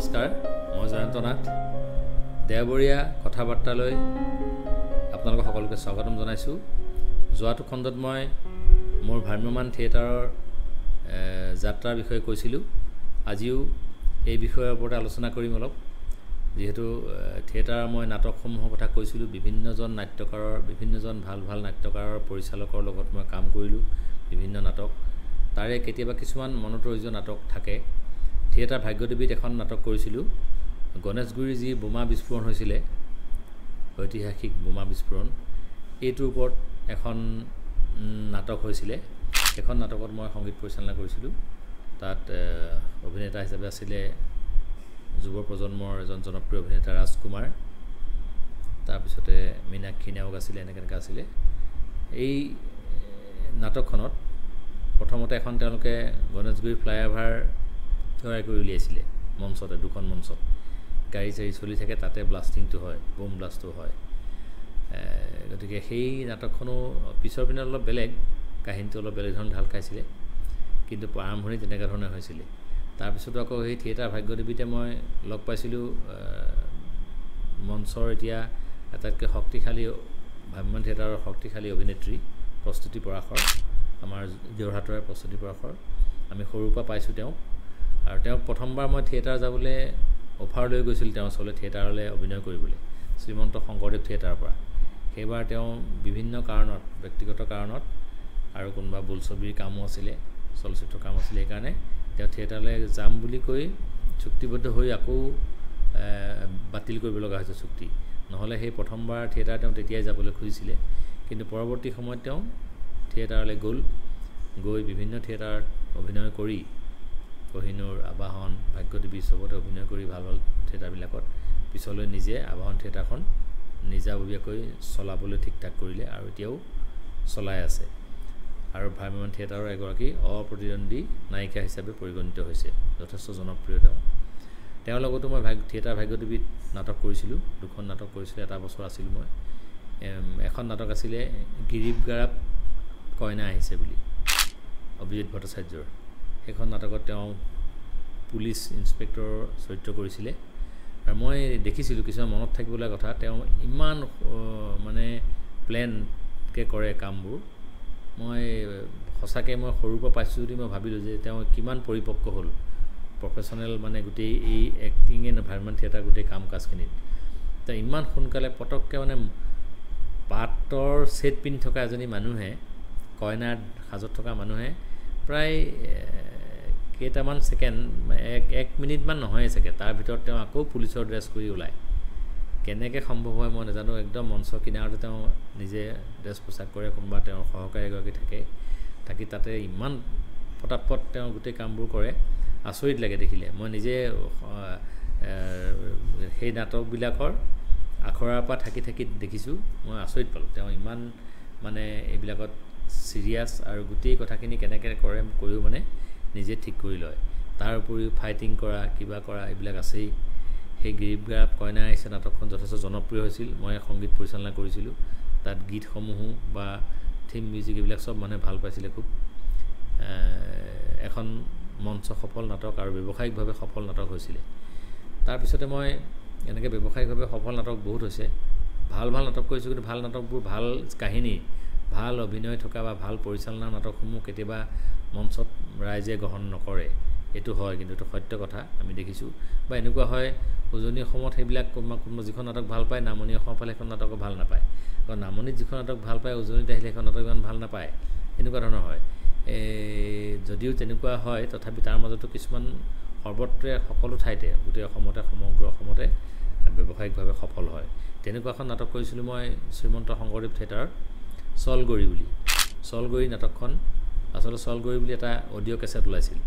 নমস্কাৰ, মই জয়ন্ত নাথ। দেওবৰীয়া কথাবাৰ্তালৈ আপোনালোক সকলোকে স্বাগতম জনাইছোঁ। যোৱাটো খণ্ডত মই মোৰ ভ্ৰাম্যমান থিয়েটাৰৰ যাত্ৰাৰ বিষয়ে কৈছিলোঁ। আজিও এই বিষয়ৰ ওপৰত আলোচনা কৰিম অলপ। যিহেতু থিয়েটাৰৰ মই নাটকসমূহৰ কথা কৈছিলোঁ, বিভিন্নজন নাট্যকাৰৰ, বিভিন্নজন ভাল নাট্যকাৰৰ পৰিচালকৰ লগত মই কাম কৰিলোঁ বিভিন্ন নাটক। তাৰে কেতিয়াবা কিছুমান মনত ৰৈ যোৱা নাটক থাকে। থিয়েটাৰ ভাগ্যদেৱীত এখন নাটক কৰিছিলোঁ। গণেশগুৰিৰ যি বোমা বিস্ফোৰণ হৈছিলে, ঐতিহাসিক বোমা বিস্ফোৰণ, এইটোৰ ওপৰত এখন নাটক হৈছিলে। এখন নাটকত মই সংগীত পৰিচালনা কৰিছিলোঁ। তাত অভিনেতা হিচাপে আছিলে যুৱ প্ৰজন্মৰ এজন জনপ্ৰিয় অভিনেতা ৰাজকুমাৰ, তাৰপিছতে মীনাক্ষী নেওগ আছিলে, এনেকৈ আছিলে। এই নাটকখনত প্ৰথমতে এখন তেওঁলোকে গণেশগুৰি ফ্লাইঅভাৰ তৈয়াৰ কৰি উলিয়াইছিলে মঞ্চতে, দুখন মঞ্চত গাড়ী চাড়ী চলি থাকে, তাতে ব্লাষ্টিংটো হয়, বোম ব্লাষ্টো হয়। গতিকে সেই নাটকখনো পিছৰ পিনে অলপ বেলেগ, কাহিনীটো অলপ বেলেগ ধৰণে ঢাল খাইছিলে, কিন্তু আৰম্ভণি তেনেকুৱা ধৰণে হৈছিলে। তাৰপিছতো আকৌ সেই থিয়েটাৰ ভাগ্যদেৱীতে মই লগ পাইছিলোঁ মঞ্চৰ এতিয়া আটাইতকৈ শক্তিশালী, ভ্ৰাম্যমান থিয়েটাৰৰ শক্তিশালী অভিনেত্ৰী প্ৰস্তুতি পৰাশৰ, আমাৰ যোৰহাটৰে প্ৰস্তুতি পৰাশৰ। আমি সৰুৰ পৰা পাইছোঁ তেওঁক, আৰু তেওঁক প্ৰথমবাৰ মই থিয়েটাৰ যাবলৈ অফাৰ লৈ গৈছিলোঁ তেওঁৰ ওচৰলৈ, থিয়েটাৰলৈ অভিনয় কৰিবলৈ, শ্ৰীমন্ত শংকৰদেৱ থিয়েটাৰৰ পৰা। সেইবাৰ তেওঁ বিভিন্ন কাৰণত, ব্যক্তিগত কাৰণত আৰু কোনোবা বোলছবিৰ কামো আছিলে, চলচ্চিত্ৰৰ কাম আছিলে, সেইকাৰণে তেওঁ থিয়েটাৰলৈ যাম বুলি কৈ চুক্তিবদ্ধ হৈ আকৌ বাতিল কৰিব লগা হৈছে চুক্তি। নহ'লে সেই প্ৰথমবাৰ থিয়েটাৰ তেওঁ তেতিয়াই যাবলৈ খুজিছিলে, কিন্তু পৰৱৰ্তী সময়ত তেওঁ থিয়েটাৰলৈ গৈ বিভিন্ন থিয়েটাৰত অভিনয় কৰি, কহিনুৰ, আবাহন, ভাগ্যদেৱী চবতে অভিনয় কৰি ভাল থিয়েটাৰবিলাকত পিছলৈ নিজে আবাহন থিয়েটাৰখন নিজাববীয়াকৈ চলাবলৈ ঠিক ঠাক কৰিলে, আৰু এতিয়াও চলাই আছে, আৰু ভ্ৰাম্যমান থিয়েটাৰৰ এগৰাকী অপ্ৰতিদ্বন্দ্বী নায়িকা হিচাপে পৰিগণিত হৈছে, যথেষ্ট জনপ্ৰিয় তেওঁ। তেওঁৰ লগতো মই থিয়েটাৰ ভাগ্যদেৱীত নাটক কৰিছিলোঁ, দুখন নাটক কৰিছিলোঁ, এটা বছৰ আছিলোঁ মই। এখন নাটক আছিলে গিৰিপ গাৰাপ কইনা আহিছে বুলি, অভিজিত ভট্টাচাৰ্যৰ। সেইখন নাটকত তেওঁ পুলিচ ইন্সপেক্টৰৰ চৰিত্ৰ কৰিছিলে, আৰু মই দেখিছিলোঁ কিছুমান মনত থাকিবলগীয়া কথা। তেওঁ ইমান মানে প্লেনকৈ কৰে কামবোৰ। মই সঁচাকৈ মই সৰুৰ পৰা পাইছোঁ যদি মই ভাবিলোঁ যে তেওঁ কিমান পৰিপক্ক হ'ল, প্ৰফেশ্যনেল মানে গোটেই এই এক্টিঙে ভ্ৰাম্যমান থিয়েটাৰ গোটেই কাম কাজখিনিত। তেওঁ ইমান সোনকালে পটককৈ মানে পাটৰ ছেট পিন্ধি থকা এজনী মানুহে, কইনাৰ সাজত থকা মানুহে প্ৰায় কেইটামান ছেকেণ্ড, এক মিনিটমান নহয়ে চাগে, তাৰ ভিতৰত তেওঁ আকৌ পুলিচৰ ড্ৰেছ কৰি ওলায়। কেনেকৈ সম্ভৱ হয় মই নাজানো। একদম মঞ্চৰ কিনাৰতে তেওঁ নিজে ড্ৰেছ পোছাক কৰে, কোনোবা তেওঁৰ সহকাৰী এগৰাকী থাকি তাতে ইমান পটাপট তেওঁ গোটেই কামবোৰ কৰে, আচৰিত লাগে দেখিলে। মই নিজে সেই নাটকবিলাকৰ আখৰাৰ পৰা থাকি দেখিছোঁ, মই আচৰিত পালোঁ। তেওঁ ইমান মানে এইবিলাকত চিৰিয়াছ, আৰু গোটেই কথাখিনি কেনেকৈ কৰিও মানে নিজে ঠিক কৰি লয়। তাৰ উপৰিও ফাইটিং কৰা, কিবা কৰা, এইবিলাক আছেই। সেই গিৰিপ গাৰাপ কইনা আহিছে নাটকখন যথেষ্ট জনপ্ৰিয় হৈছিল। মই সংগীত পৰিচালনা কৰিছিলোঁ তাত। গীতসমূহো বা থিম মিউজিক এইবিলাক চব মানুহে ভাল পাইছিলে খুব। এখন মঞ্চ সফল নাটক আৰু ব্যৱসায়িকভাৱে সফল নাটক হৈছিলে। তাৰপিছতে মই এনেকৈ ব্যৱসায়িকভাৱে সফল নাটক বহুত হৈছে, ভাল নাটক কৰিছোঁ, কিন্তু ভাল নাটকবোৰ, ভাল কাহিনী, ভাল অভিনয় থকা বা ভাল পৰিচালনা নাটকসমূহ কেতিয়াবা মঞ্চত ৰাইজে গ্ৰহণ নকৰে। এইটো হয়, কিন্তু এইটো সত্য কথা, আমি দেখিছোঁ। বা এনেকুৱা হয় উজনি অসমত সেইবিলাক কোনোবা যিখন নাটক ভাল পায়, নামনি অসমৰ ফালে সেইখন নাটকো ভাল নাপায়, কাৰণ নামনিত যিখন নাটক ভাল পায় উজনিত আহিলে সেইখন নাটক ইমান ভাল নাপায়, এনেকুৱা ধৰণৰ হয়। যদিও তেনেকুৱা হয়, তথাপি তাৰ মাজতো কিছুমান সৰ্বত্ৰে সকলো ঠাইতে, গোটেই অসমতে, সমগ্ৰ অসমতে ব্যৱসায়িকভাৱে সফল হয়। তেনেকুৱা এখন নাটক কৰিছিলোঁ মই শ্ৰীমন্ত শংকৰদেৱ থিয়েটাৰত, চলগৰি বুলি। চলগৰি নাটকখন, আচলতে চলগৰি বুলি এটা অডিঅ' কেছেট ওলাইছিল,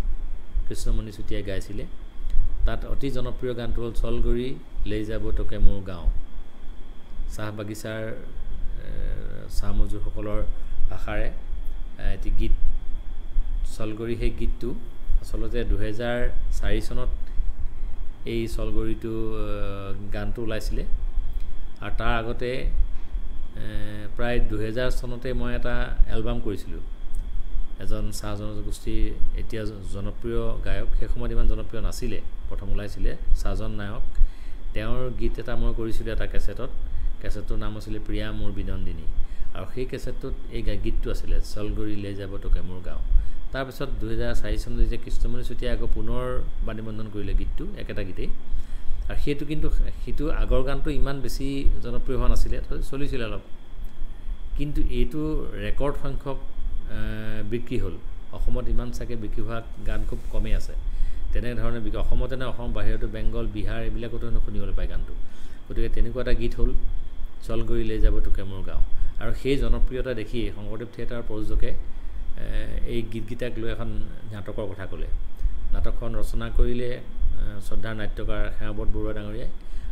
কৃষ্ণমণি চুতীয়াই গাইছিলে। তাত অতি জনপ্ৰিয় গানটো হ'ল চলগৰি লৈ যাব তোকে মোৰ গাঁও। চাহ বাগিচাৰ চাহ মজুৰসকলৰ ভাষাৰে এটি গীত, চলগৰি। সেই গীতটো আচলতে 2004 চনত এই চলগৰিটো গানটো ওলাইছিলে, আৰু তাৰ আগতে প্ৰায় 2000 চনতে মই এটা এলবাম কৰিছিলোঁ। এজন চাহ জনগোষ্ঠীৰ এতিয়া জনপ্ৰিয় গায়ক, সেই সময়ত ইমান জনপ্ৰিয় নাছিলে, প্ৰথম ওলাইছিলে চাহজন নায়ক। তেওঁৰ গীত এটা মই কৰিছিলোঁ এটা কেছেটটোৰ নাম আছিলে প্ৰিয়া মোৰ বিনন্দিনী, আৰু সেই কেছেটটোত এই গীতটো আছিলে চলগৰি লৈ যাব তোকে মোৰ গাঁও। তাৰপিছত 2004 চনত যেতিয়া কৃষ্ণমণি চুতীয়াই আকৌ পুনৰ বাণীবন্ধন কৰিলে গীতটো, একেটা গীতেই। আৰু সেইটো আগৰ গানটো ইমান বেছি জনপ্ৰিয় হোৱা নাছিলে, চলিছিলে অলপ, কিন্তু এইটো ৰেকৰ্ড সংখ্যক বিক্ৰী হ'ল। অসমত ইমান চাগে বিক্ৰী হোৱা গান খুব কমেই আছে তেনেধৰণে। অসমতে নে অসম বাহিৰতো বেংগল বিহাৰ এইবিলাকতো শুনিবলৈ পায় গানটো। গতিকে তেনেকুৱা এটা গীত হ'ল চলগৰি লৈ যাব তোকে মোৰ গাঁও। আৰু সেই জনপ্ৰিয়তা দেখি শংকৰদেৱ থিয়েটাৰৰ প্ৰযোজকে এই গীতকেইটাক লৈ এখন নাটকৰ কথা ক'লে। নাটকখন ৰচনা কৰিলে শ্ৰদ্ধাৰ নাট্যকাৰ সেৱাব্ৰত বৰুৱা ডাঙৰীয়াই,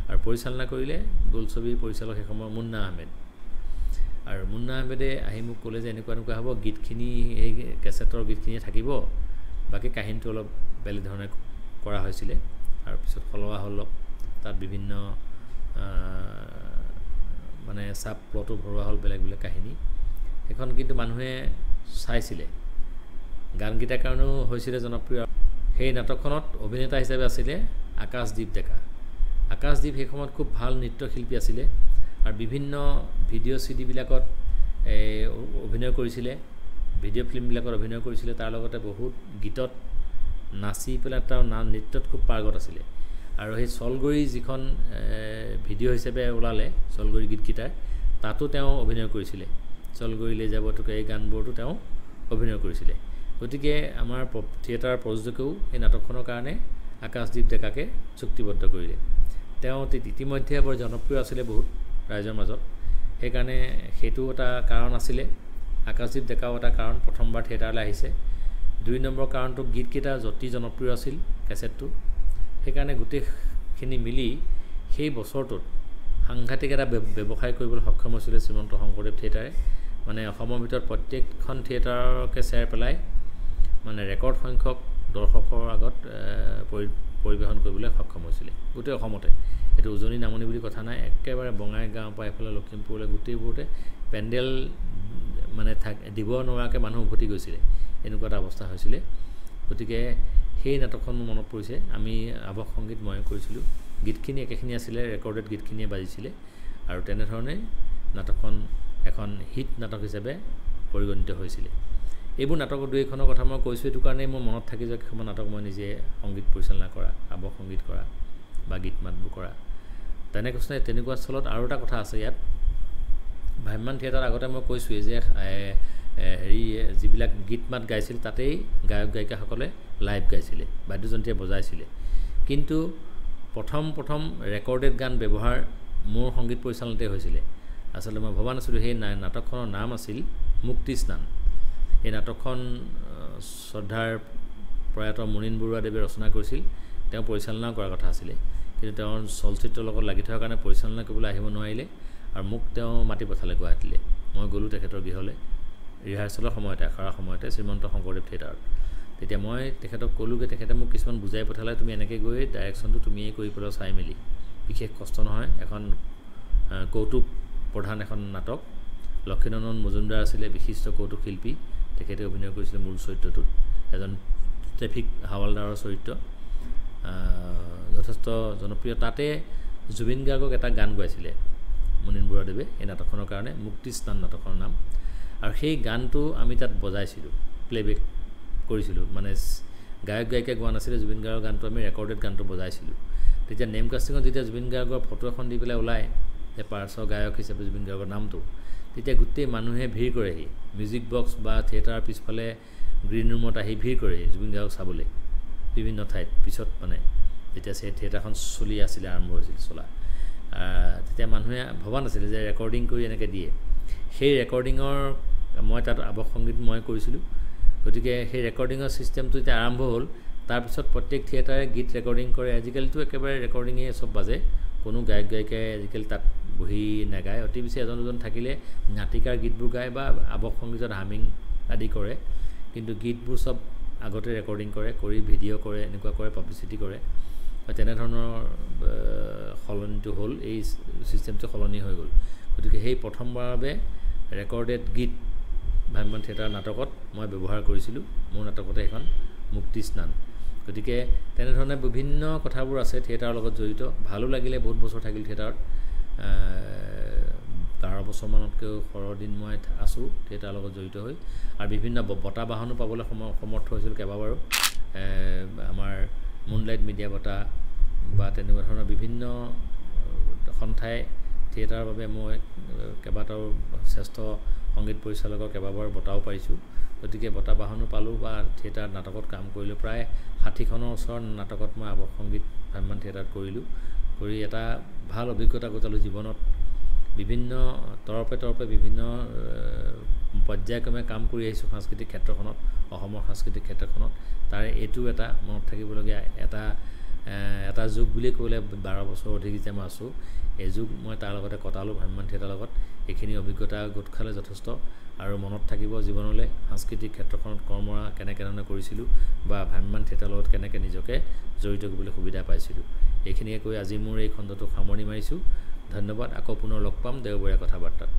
আৰু পৰিচালনা কৰিলে বোলছবিৰ পৰিচালক সেই সময়ৰ মুন্না আহমেদ। আৰু মুন্না আহমেদে আহি মোক ক'লে যে এনেকুৱা হ'ব, গীতখিনি এই কেছেটৰ গীতখিনিয়ে থাকিব, বাকী কাহিনীটো অলপ বেলেগ ধৰণে কৰা হৈছিলে, আৰু পিছত সলোৱা হ'ল। তাত বিভিন্ন মানে চাব প্লটো ভৰোৱা হ'ল, বেলেগ বেলেগ কাহিনী। সেইখন কিন্তু মানুহে চাইছিলে, গানকেইটাৰ কাৰণেও হৈছিলে জনপ্ৰিয়। সেই নাটকখনত অভিনেতা হিচাপে আছিলে আকাশদ্বীপ ডেকা। আকাশদ্বীপ সেই সময়ত খুব ভাল নৃত্যশিল্পী আছিলে, আৰু বিভিন্ন ভিডিঅ' চিডিবিলাকত অভিনয় কৰিছিলে, ভিডিঅ' ফিল্মবিলাকত অভিনয় কৰিছিলে। তাৰ লগতে বহুত গীতত নাচি পেলাই তাৰ নৃত্যত খুব পাৰ্গত আছিলে। আৰু সেই চলগৰি যিখন ভিডিঅ' হিচাপে ওলালে চলগৰি গীতকেইটাৰ, তাতো তেওঁ অভিনয় কৰিছিলে। চলগৰি লৈ যাব তোকে এই গানবোৰতো তেওঁ অভিনয় কৰিছিলে। গতিকে আমাৰ থিয়েটাৰৰ প্ৰযোজকেও এই নাটকখনৰ কাৰণে আকাশদ্বীপ ডেকাকে চুক্তিবদ্ধ কৰিলে। তেওঁ ইতিমধ্যে বৰ জনপ্ৰিয় আছিলে বহুত ৰাইজৰ মাজত, সেইকাৰণে সেইটো এটা কাৰণ আছিলে। আকাশদ্বীপ ডেকাও এটা কাৰণ, প্ৰথমবাৰ থিয়েটাৰলৈ আহিছে। 2 নম্বৰ কাৰণটো গীতকেইটা অতি জনপ্ৰিয় আছিল কেছেটটো, সেইকাৰণে গোটেইখিনি মিলি সেই বছৰটোত সাংঘাতিক এটা ব্যৱসায় কৰিবলৈ সক্ষম হৈছিলে শ্ৰীমন্ত শংকৰদেৱ থিয়েটাৰে। মানে অসমৰ ভিতৰত প্ৰত্যেকখন থিয়েটাৰকে চেৰ পেলাই মানে ৰেকৰ্ড সংখ্যক দৰ্শকৰ আগত পৰিৱেশন কৰিবলৈ সক্ষম হৈছিলে গোটেই অসমতে। এইটো উজনি নামনি বুলি কথা নাই, একেবাৰে বঙাইগাঁৱৰ পৰা এইফালে লখিমপুৰলৈ গোটেইবোৰতে পেণ্ডেল মানে দিব নোৱাৰাকৈ মানুহ উভতি গৈছিলে, এনেকুৱা এটা অৱস্থা হৈছিলে। গতিকে সেই নাটকখন মোৰ মনত পৰিছে। আমি আৱহ সংগীত মই কৰিছিলোঁ, গীতখিনি একেখিনি আছিলে, ৰেকৰ্ডেড গীতখিনিয়ে বাজিছিলে, আৰু তেনেধৰণে নাটকখন এখন হিট নাটক হিচাপে পৰিগণিত হৈছিলে। এইবোৰ নাটকৰ 2-এখনৰ কথা মই কৈছোঁ, এইটো কাৰণেই মোৰ মনত থাকি যোৱা কিছুমান নাটক মই নিজে সংগীত পৰিচালনা কৰা, আৱহ সংগীত কৰা বা গীত মাতবোৰ কৰা। তেনেকুৱা স্থলত আৰু এটা কথা আছে ইয়াত। ভ্ৰাম্যমাণ থিয়েটাৰত আগতে মই কৈছোঁৱেই যে যিবিলাক গীত মাত গাইছিল তাতেই গায়ক গায়িকাসকলে লাইভ গাইছিলে, বাদ্যযন্ত্ৰীয়ে বজাইছিলে। কিন্তু প্ৰথম ৰেকৰ্ডেড গান ব্যৱহাৰ মোৰ সংগীত পৰিচালনাতে হৈছিলে। আচলতে মই ভবা নাছিলোঁ, সেই নাটকখনৰ নাম আছিল মুক্তি স্নান। এই নাটকখন শ্ৰদ্ধাৰ প্ৰয়াত মুনীন বৰুৱাদেৱে ৰচনা কৰিছিল, তেওঁ পৰিচালনাও কৰাৰ কথা আছিলে, কিন্তু তেওঁৰ চলচ্চিত্ৰৰ লগত লাগি থকাৰ কাৰণে পৰিচালনা কৰিবলৈ আহিব নোৱাৰিলে, আৰু মোক তেওঁ মাতি পঠালে গুৱাহাটীলৈ। মই গ'লোঁ তেখেতৰ গৃহলৈ ৰিহাৰ্চেলৰ সময়তে, আখৰাৰ সময়তে শ্ৰীমন্ত শংকৰদেৱ থিয়েটাৰত। তেতিয়া মই তেখেতক ক'লোঁগৈ, তেখেতে মোক কিছুমান বুজাই পঠালে, তুমি এনেকৈ গৈ ডাইৰেকশ্যনটো তুমিয়েই কৰি পেলাই চাই মেলি, বিশেষ কষ্ট নহয়, এখন কৌতুক প্ৰধান এখন নাটক। লক্ষীনন্দন মজুমদাৰ আছিলে বিশিষ্ট কৌতুক শিল্পী, তেখেতে অভিনয় কৰিছিলে মূল চৰিত্ৰটোত, এজন ট্ৰেফিক হাৱালদাৰৰ চৰিত্ৰ, যথেষ্ট জনপ্ৰিয়। তাতে জুবিন গাৰ্গক এটা গান গাইছিলে মুনীন বৰুৱাদেৱে এই নাটকখনৰ কাৰণে, মুক্তি স্নান নাটকখনৰ নাম। আৰু সেই গানটো আমি তাত বজাইছিলোঁ, প্লেবেক কৰিছিলোঁ, মানে গায়ক গায়িকাই গোৱা নাছিলে, জুবিন গাৰ্গৰ গানটো আমি ৰেকৰ্ডেড গানটো বজাইছিলোঁ। তেতিয়া নেম কাষ্টিঙত যেতিয়া জুবিন গাৰ্গৰ ফটো এখন দি পেলাই ওলায় যে পাৰ্শ্ব গায়ক হিচাপে জুবিন গাৰ্গৰ নামটো, তেতিয়া গোটেই মানুহে ভিৰ কৰেহি, মিউজিক বক্স বা থিয়েটাৰৰ পিছফালে গ্ৰীণ ৰুমত আহি ভিৰ কৰেহি জুবিন গাৰ্গক চাবলৈ বিভিন্ন ঠাইত। পিছত মানে যেতিয়া থিয়েটাৰখন চলি আছিলে, আৰম্ভ হৈছিল চলা, তেতিয়া মানুহে ভবা নাছিলে যে ৰেকৰ্ডিং কৰি এনেকৈ দিয়ে। সেই ৰেকৰ্ডিঙৰ মই তাত আৱহ সংগীত মই কৰিছিলোঁ। গতিকে সেই ৰেকৰ্ডিঙৰ ছিষ্টেমটো যেতিয়া আৰম্ভ হ'ল, তাৰপিছত প্ৰত্যেক থিয়েটাৰে গীত ৰেকৰ্ডিং কৰে। আজিকালিতো একেবাৰে ৰেকৰ্ডিঙেই চব বাজে, কোনো গায়ক গায়িকাই আজিকালি তাত বহি নাগায়, অতি বেছি এজন দুজন থাকিলে নাটিকাৰ গীতবোৰ গায় বা আৱহ সংগীতত হামিং আদি কৰে, কিন্তু গীতবোৰ চব আগতে ৰেকৰ্ডিং কৰে, কৰি ভিডিঅ' কৰে, এনেকুৱা কৰে, পাব্লিচিটি কৰে। তেনেধৰণৰ সলনিটো হ'ল, এই ছিষ্টেমটো সলনি হৈ গ'ল। গতিকে সেই প্ৰথমবাৰৰ বাবে ৰেকৰ্ডেড গীত ভ্ৰাম্যমাণ থিয়েটাৰ নাটকত মই ব্যৱহাৰ কৰিছিলোঁ মোৰ নাটকতে এখন মুক্তি স্নান গতিকে তেনেধৰণে বিভিন্ন কথাবোৰ আছে থিয়েটাৰৰ লগত জড়িত ভালো লাগিলে বহুত বছৰ থাকিল থিয়েটাৰত 12 বছৰমানতকৈ দিন মই আছোঁ থিয়েটাৰৰ লগত জড়িত হৈ আৰু বিভিন্ন বঁটা বাহনো পাবলৈ সমৰ্থ হৈছিল কেইবাবাৰো আমাৰ মুনলাইট মিডিয়া বঁটা বা তেনেকুৱা ধৰণৰ বিভিন্ন সন্থাই থিয়েটাৰৰ বাবে মই কেইবাটাও শ্ৰেষ্ঠ সংগীত পৰিচালকৰ কেইবাবাৰ বঁটাও পাইছোঁ গতিকে বঁটা বাহনো পালোঁ বা থিয়েটাৰ নাটকত কাম কৰিলোঁ প্ৰায় 60খনৰ ওচৰৰ নাটকত মই সংগীত ভ্ৰাম্যমাণ থিয়েটাৰত কৰিলোঁ কৰি এটা ভাল অভিজ্ঞতা গোটালোঁ জীৱনত বিভিন্ন তৰপে বিভিন্ন পৰ্যায়ক্ৰমে কাম কৰি আহিছোঁ সাংস্কৃতিক ক্ষেত্ৰখনত অসমৰ সাংস্কৃতিক ক্ষেত্ৰখনত তাৰে এইটো এটা মনত থাকিবলগীয়া এটা যুগ বুলি ক'লে 12 বছৰ অধিক যে মই আছোঁ এই যুগ মই তাৰ লগতে কটালোঁ ভ্ৰাম্যমাণ থিয়েটাৰৰ লগত এইখিনি অভিজ্ঞতা গোট খালে যথেষ্ট আৰু মনত থাকিব জীৱনলৈ সাংস্কৃতিক ক্ষেত্ৰখনত কৰ্মৰা কেনেধৰণে কৰিছিলোঁ বা ভ্ৰাম্যমাণ থিয়েটাৰৰ লগত কেনেকৈ নিজকে জড়িত কৰিবলৈ সুবিধা পাইছিলোঁ এইখিনিয়ে কৈ আজি মোৰ এই খণ্ডটো সামৰণি মাৰিছোঁ ধন্যবাদ আকৌ পুনৰ লগ পাম দেওবৰীয়া কথা বাৰ্তাত